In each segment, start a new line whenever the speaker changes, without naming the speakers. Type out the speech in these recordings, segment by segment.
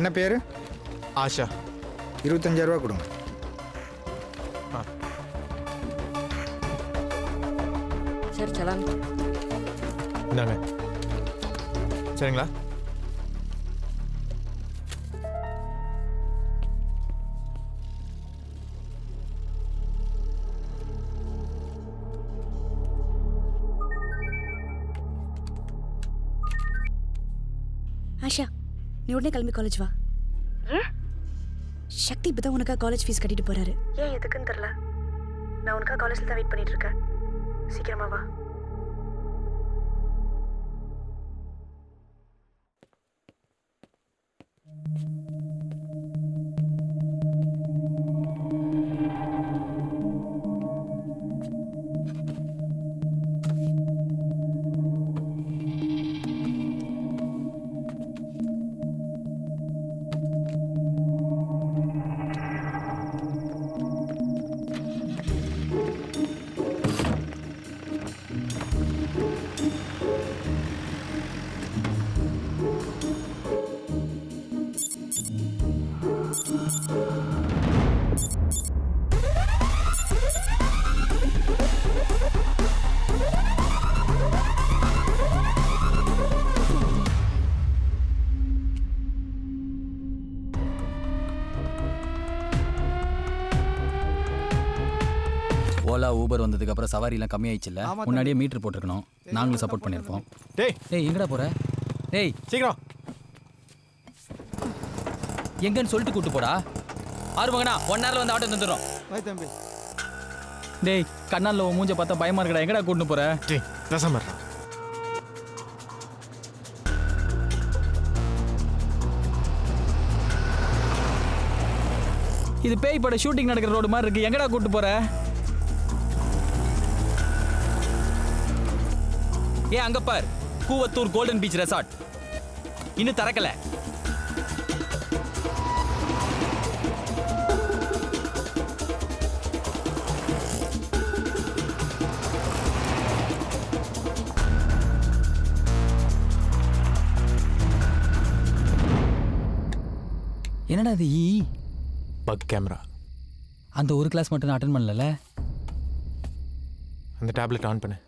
என்ன பேர்?
ஆஷா.
25,000 ரூபா கொடுங்க.
சரி சலான்
இந்தாங்க. சரிங்களா?
ஆஷா, நீ உடனே கிளம்பி காலேஜ் வா. சக்தி இப்பதான் உனக்கா காலேஜ் ஃபீஸ் கட்டிட்டு போறாரு. ஏன் எதுக்குன்னு தெரியல. நான் உனக்கா காலேஜ்ல தான் வெயிட் பண்ணிட்டு இருக்கேன். சீக்கிரமா வா.
ஓலா ஊபர் வந்ததுக்கு அப்புறம் சவாரிலாம் கம்மியாயிடுச்சுல்ல. முன்னாடியே மீட்டர் போட்டிருக்கணும். நாங்களும் சப்போர்ட் பண்ணியிருப்போம். டேய் எங்கடா போற? டேய்
சீக்கிரம்
எங்கன்னு சொல்லிட்டு கூட்டு போடா. ஆறுமகனா 1 ஹவர்ல வந்து ஆட்டோ தந்துடுறோம்.
தம்பி.
டேய் கண்ணால மூஞ்ச பார்த்தா பயமா இருக்கடா. எங்கடா கூட்டு போற?
டேய் பேசாம இருடா.
இது பேய் பட ஷூட்டிங் நடக்கிற ரோடு மாதிரி இருக்கு. எங்கடா கூட்டு போற? ஏ அங்க பார், கூவத்தூர் கோல்டன் பீச் ரெசார்ட் இன்னும் திறக்கல. என்னடா இது?
Buck camera.
அந்த ஒரு கிளாஸ் மட்டும் நான் அட்டென்ட் பண்ணல.
அந்த டேப்லெட் ஆன் பண்ணு.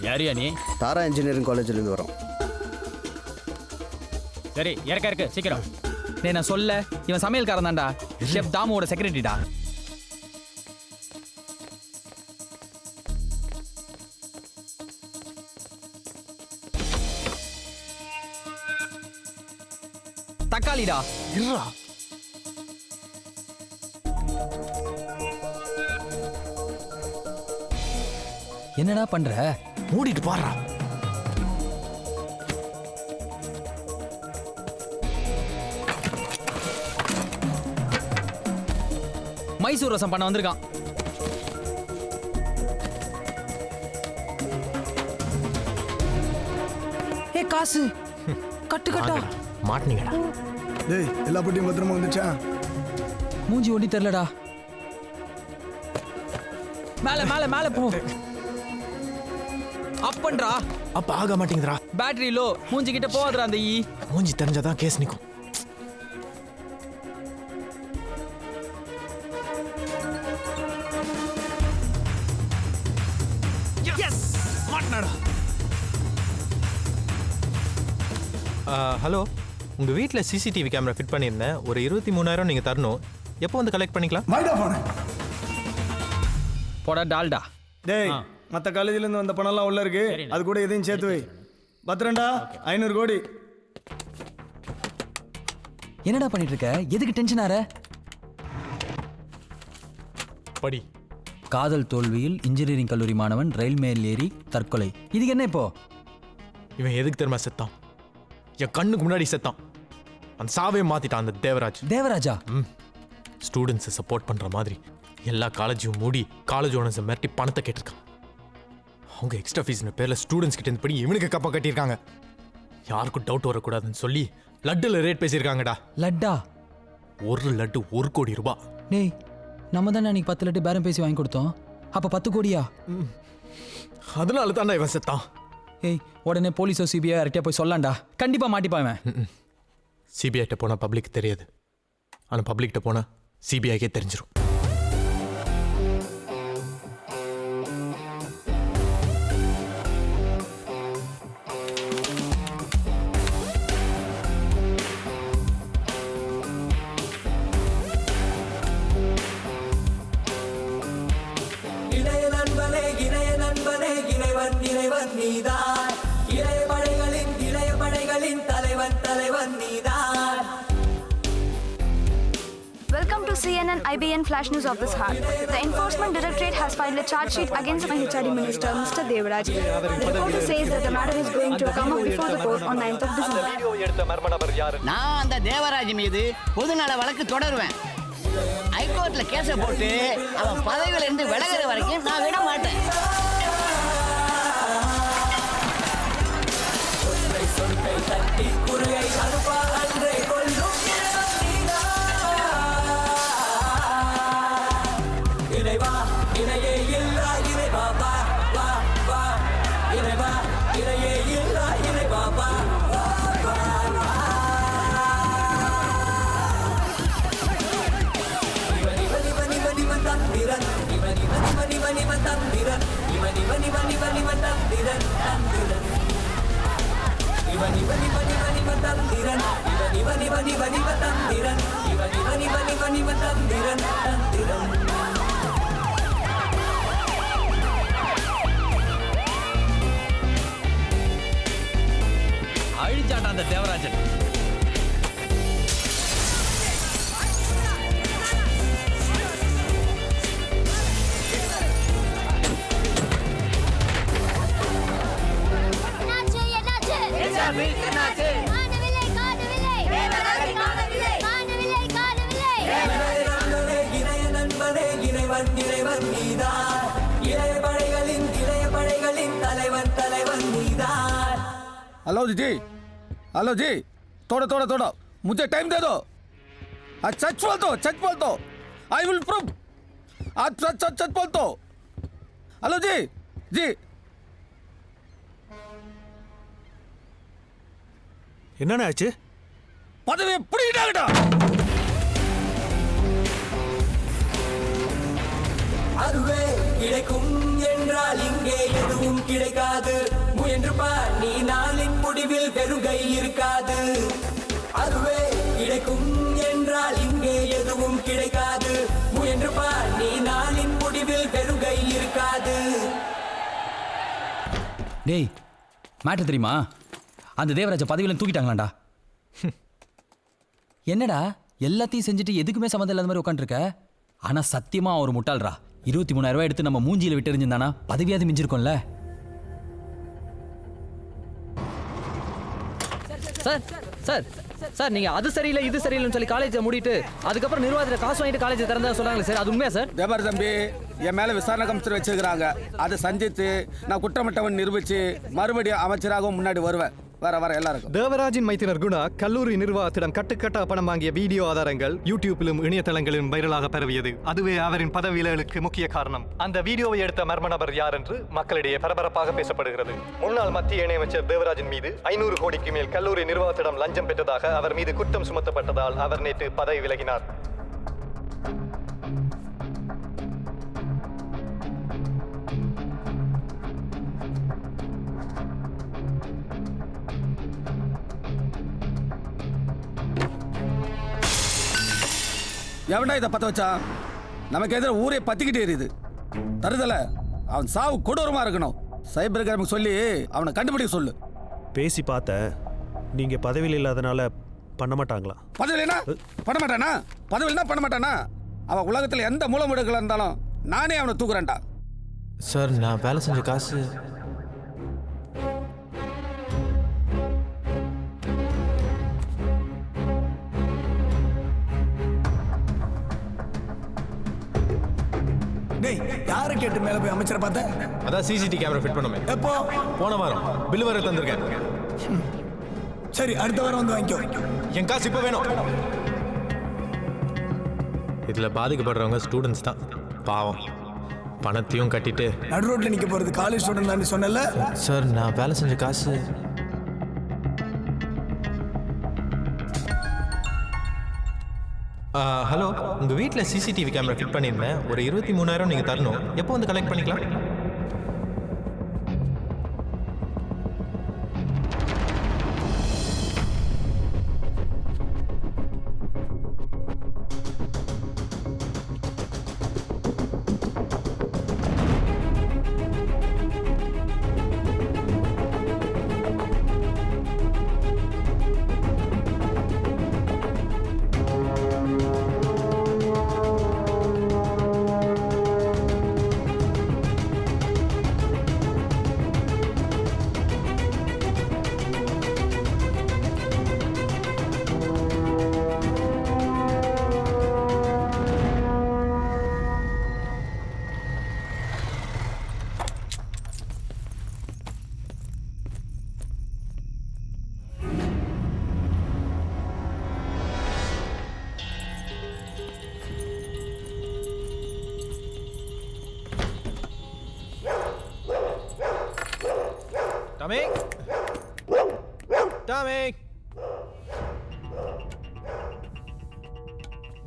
யாரியா நீ?
தாரா இன்ஜினியரிங் காலேஜ்லேருந்து வரோம்.
சரி இருக்கு சீக்கிரம். டேய் நான் சொல்ல, இவன் சமையல்காரன் தான்டா. ஷெஃப் தாமுவோட செக்ரட்டரிடா. தக்காளிடா.
இருடா.
என்னடா பண்ற?
மூடிட்டு பாடுறா.
மைசூர் ரசம் பண்ண வந்திருக்கான். ஏ காசு கட்டு கட்டா
மாட்டினீங்கடா.
டேய் எல்லா பட்டியும் பத்திரமா வந்துச்சா?
மூஞ்சி ஒண்டி தெரியலடா. மேல மேல மேல போ. அப்பன்றா.
அப்ப ஆக மாட்டேங்குதுடா.
Battery low. மூஞ்சி கிட்ட போகாதடா அந்த ஈ.
மூஞ்சி தெரிஞ்சாதான் கேஸ் நிக்கும். எஸ் மாட்டனடா. ஹலோ, உங்க வீட்ல சிசிடிவி கேமரா ஃபிட் பண்ணியிருந்தேன். ஒரு 23,000 நீங்க தரணும். எப்போ வந்து கலெக்ட் பண்ணிக்கலாம்?
வாய்டா போன.
போடா டால்டா.
டேய் மற்ற காலேஜ்லேருந்து வந்த பணம்லாம் உள்ள இருக்கு. அது கூட எதையும் சேர்த்து வை. பத்திரண்டா 500 கோடி.
என்னடா பண்ணிட்டு இருக்க? எதுக்கு டென்ஷன் ஆற?
படி.
காதல் தோல்வியில் இன்ஜினியரிங் கல்லூரி மாணவன் ரயில் மேல் ஏறி தற்கொலை. இதுக்கு என்ன இப்போ?
இவன் எதுக்கு தெரியுமா செத்தான்? என் கண்ணுக்கு முன்னாடி செத்தான். அந்த சாவே மாத்திட்டான் அந்த தேவராஜ்.
தேவராஜா?
ஸ்டூடெண்ட்ஸை சப்போர்ட் பண்ற மாதிரி எல்லா காலேஜையும் மூடி காலேஜ் ஓனர்ஸை மிரட்டி பணத்தை கேட்டிருக்கான். அவங்க எக்ஸ்ட்ரா ஃபீஸ்னு பேரில் ஸ்டூடெண்ட்ஸ் கிட்ட இருந்து படி இவனுக்கு கப்பா கட்டியிருக்காங்க. யாருக்கும் டவுட் வரக்கூடாதுன்னு சொல்லி லட்டில் ரேட் பேசியிருக்காங்கடா.
லட்டா?
ஒரு லட்டு 1 கோடி ரூபாய்.
டேய், நம்ம தானே அன்னைக்கு 10 லட்டு பேரம் பேசி வாங்கி கொடுத்தோம். அப்போ 10 கோடியா?
அதனால தான்டா இவன் செத்தான்.
ஏய், உடனே போலீஸோ சிபிஐ யார்கிட்டயா போய் சொல்லலாம்டா. கண்டிப்பாக மாட்டிப்பான்.
சிபிஐட்ட போனால் பப்ளிக் தெரியாது, ஆனால் பப்ளிக்கிட்ட போனால் சிபிஐக்கே தெரிஞ்சிடும்.
Welcome to CNN IBN Flash News of this heart. The Enforcement Directorate has filed a charge sheet against my HRD Minister, Mr. Devaraj. The reporter says that the matter is going to come up before the court on 9th of December.
நான் அந்த தேவராஜ் மீது பொதுநல வழக்கு தொடருவேன். ஹைகோர்ட்ல கேஸ போட்டு அவன் பதவியில இருந்து விலகுற வரைக்கும் நான் விட மாட்டேன்.
அழிச்சாட்டான் அந்த தேவராஜன்.
हेलो जी, हेलो जी, थोड़ा थोड़ा थोड़ा मुझे टाइम दे दो. आज सच बोल दो. I will prove. आज सच बोल दो. हेलो जी, जी.
என்னண்ணா ஆச்சு?
பதவி பிடிக்கிட்டாங்கடா.
அதுவே கிடைக்கும் என்றால் இங்கே எதுவும் கிடைக்காது. முயன்று பார், நீ நாளின் முடிவில் வெறுகை இருக்காது. அதுவே கிடைக்கும் என்றால் இங்கே எதுவும் கிடைக்காது. முயன்று பார், நீ நாளின் முடிவில் வெறுகை இருக்காது.
டேய், மேட்டர் தெரியுமா? அந்த தேவராஜ பதவியில தூக்கிட்டாங்களாண்டா. என்னடா எல்லாத்தையும் செஞ்சுட்டு எதுக்குமே சம்மந்தம் இல்லாத மாதிரி உட்காந்துருக்க? ஆனா சத்தியமா ஒரு முட்டாள்ரா. 23,000 ரூபாய் எடுத்து நம்ம மூஞ்சியில விட்டு எறிஞ்சிருந்தானா பதவியாவது மிஞ்சிருக்கோம்ல.
சார் சார் சார், நீங்க அது சரியில்லை இது சரியில்லைன்னு சொல்லி காலேஜை மூடிட்டு அதுக்கப்புறம் நிர்வாகத்தில் காசு வாங்கிட்டு காலேஜ் திறந்தா சொல்றாங்களே சார், அது உண்மையா சார்?
தேவர் தம்பி, என் மேல விசாரணை கமிஷன் வச்சிருக்கிறாங்க. அதை சந்தித்து நான் குற்றமற்றவன் நிரூபிச்சு மறுபடியும் அமைச்சராகவும் முன்னாடி வருவேன். வர எல்லாருக்கும்.
தேவராஜின் மைத்தினர் குணா கல்லூரி நிர்வாகத்திடம் கட்டுக்கட்டா பணம் வாங்கிய வீடியோ ஆதாரங்கள் யூடியூப்பிலும் இணையதளங்களிலும் வைரலாக பரவியது. அதுவே அவரின் பதவி விலகலுக்கு முக்கிய காரணம். அந்த வீடியோவை எடுத்த மர்ம நபர் யார் என்று மக்களிடையே பரபரப்பாக பேசப்படுகிறது. முன்னாள் மத்திய இணையமைச்சர் தேவராஜின் மீது 500 கோடிக்கு மேல் கல்லூரி நிர்வாகத்திடம் லஞ்சம் பெற்றதாக அவர் மீது குற்றம் சுமத்தப்பட்டதால் அவர் நேற்று பதவி விலகினார்.
எவன்டா இதை பற்ற வச்சான்? நமக்கு எதிர ஊரே பத்திக்கிட்டே எரியுது. தருதல அவன் சாவு கொடூரமா இருக்கணும். சைபர் கிரைமுக்கு சொல்லி அவனை கண்டுபிடிக்க சொல்லு.
பேசி பார்த்த நீங்க பதவியில் இல்லாதனால பண்ண மாட்டாங்களா?
பதவியிலனா பண்ண மாட்டானா? பதவியிலனா பண்ண மாட்டானா? அவன் உலகத்தில் எந்த மூலமுடுகள் இருந்தாலும் நானே அவனை தூக்குறேன்டா.
சார், நான் வேலை செஞ்ச காசு
டேய் யாரை கேட்டு மேலே போய் அமைச்சரை பார்த்தேன்?
அதான் சிசிடிவி கேமரா ஃபிட் பண்ணுமே.
எப்போ?
போன வாரம் பில் வர தந்திருக்கேன்.
சரி அடுத்த வாரம் வந்து வாங்கிக்கோ.
என் காசு இப்போ வேணும். இதில் பாதிக்கப்படுறவங்க ஸ்டூடெண்ட்ஸ் தான். பாவம் பணத்தையும் கட்டிட்டு
நடு ரோட்டில் நிற்க போகிறது காலேஜ் ஸ்டூடெண்ட் தான் சொன்னல.
சார் நான் வேலை செஞ்ச காசு. ஹலோ, உங்கள் வீட்டில் சிசிடிவி கேமரா ஃபிட் பண்ணியிருந்தேன். ஒரு 23,000 நீங்கள் தரணும். எப்போ வந்து கலெக்ட் பண்ணிக்கலாம்?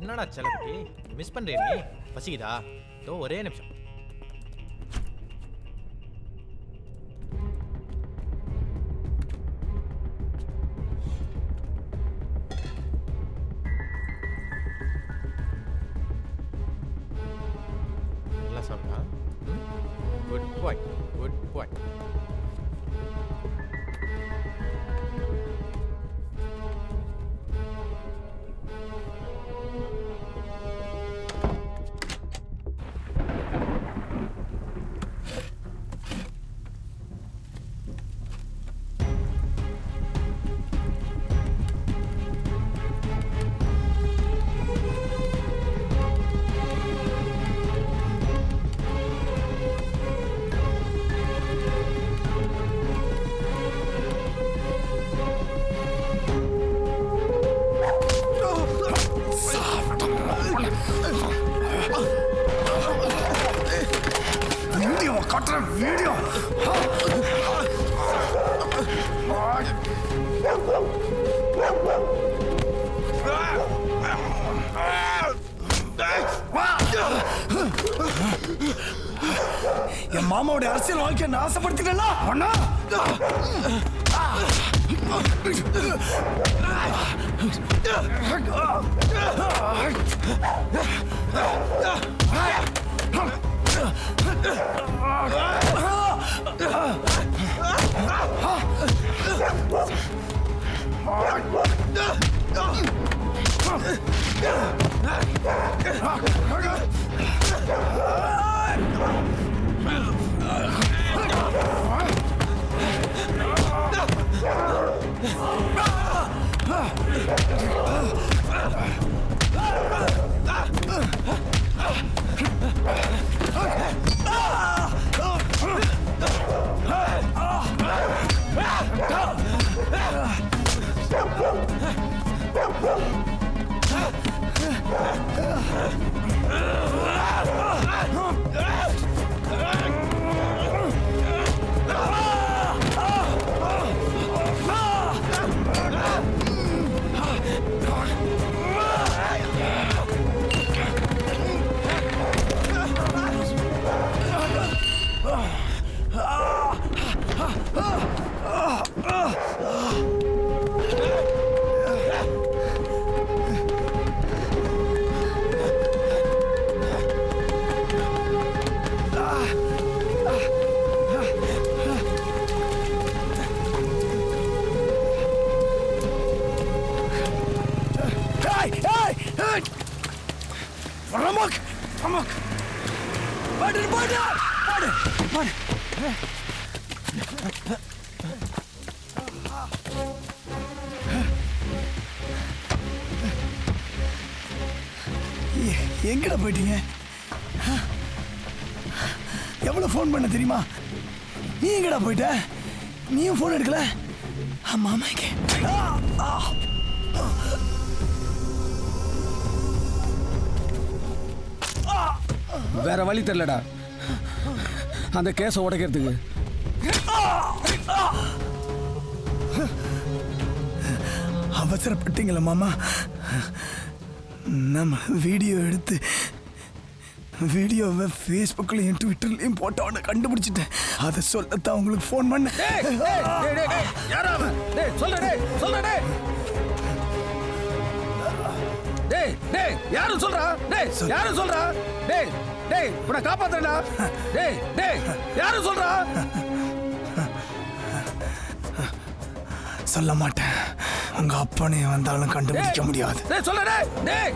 என்னடா செல்லக்குட்டி மிஸ் பண்றியா நீ? பசிக்குதா? தோ ஒரே நிமிஷம். நல்லா சாப்பிட்டா? குட் பாய், குட் பாய்.
வீடியோ என் மாமாவுடைய அரசியல் வாழ்க்கையை நாசப்படுத்திட்டா அண்ணா. எங்கடா போயிட்டீங்க? எவ்வளவு ஃபோன் பண்ண தெரியுமா? நீ எங்கடா போயிட்ட? நீயும் ஃபோன் எடுக்கல? மாமா இங்கே.
வேற வழி தெரியலடா அந்த கேஸை உடைக்கிறதுக்கு.
அவசரப்பட்டீங்களா மாமா? நம்ம வீடியோ எடுத்து வீடியோவை ஃபேஸ்புக்லையும் ட்விட்டர்லையும் போட்டு அவனை கண்டுபிடிச்சிட்டேன். அதை சொல்லத்தான் உங்களுக்கு ஃபோன் பண்ணேன்.
யாரும் சொல்றா? யாரும் சொல்றா? டேய் உன்னை காப்பாத்துறா. டேய் யாரும் சொல்றா?
சொல்ல மாட்டேன். உங்க அப்பனே வந்தாலும் கண்டுபிடிக்க முடியாது.
சொல்ல. டேய்